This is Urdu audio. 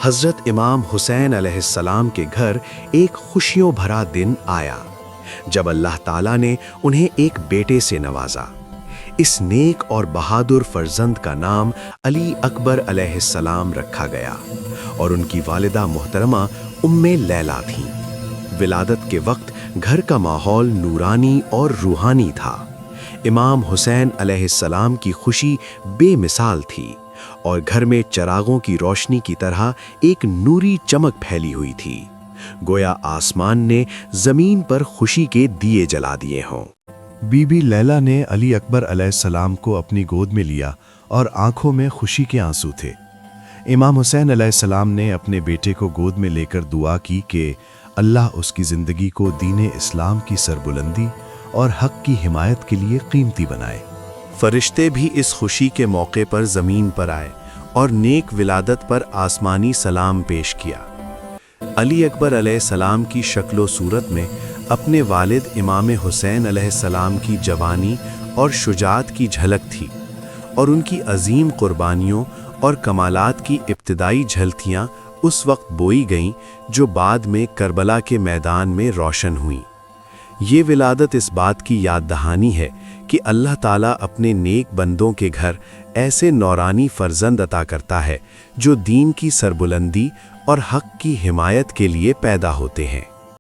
حضرت امام حسین علیہ السلام کے گھر ایک خوشیوں بھرا دن آیا جب اللہ تعالیٰ نے انہیں ایک بیٹے سے نوازا۔ اس نیک اور بہادر فرزند کا نام علی اکبر علیہ السلام رکھا گیا اور ان کی والدہ محترمہ ام لیلا تھیں۔ ولادت کے وقت گھر کا ماحول نورانی اور روحانی تھا۔ امام حسین علیہ السلام کی خوشی بے مثال تھی اور گھر میں چراغوں کی روشنی کی طرح ایک نوری چمک پھیلی ہوئی تھی، گویا آسمان نے زمین پر خوشی کے دیے جلا دیے ہوں۔ بی بی لیلا نے علی اکبر علیہ السلام کو اپنی گود میں لیا اور آنکھوں میں خوشی کے آنسو تھے۔ امام حسین علیہ السلام نے اپنے بیٹے کو گود میں لے کر دعا کی کہ اللہ اس کی زندگی کو دین اسلام کی سربلندی اور حق کی حمایت کے لیے قیمتی بنائے۔ فرشتے بھی اس خوشی کے موقع پر زمین پر آئے اور نیک ولادت پر آسمانی سلام پیش کیا۔ علی اکبر علیہ السلام کی شکل و صورت میں اپنے والد امام حسین علیہ السلام کی جوانی اور شجاعت کی جھلک تھی، اور ان کی عظیم قربانیوں اور کمالات کی ابتدائی جھلکیاں اس وقت بوئی گئیں جو بعد میں کربلا کے میدان میں روشن ہوئیں۔ یہ ولادت اس بات کی یاد دہانی ہے کہ اللہ تعالیٰ اپنے نیک بندوں کے گھر ایسے نورانی فرزند عطا کرتا ہے جو دین کی سربلندی اور حق کی حمایت کے لیے پیدا ہوتے ہیں۔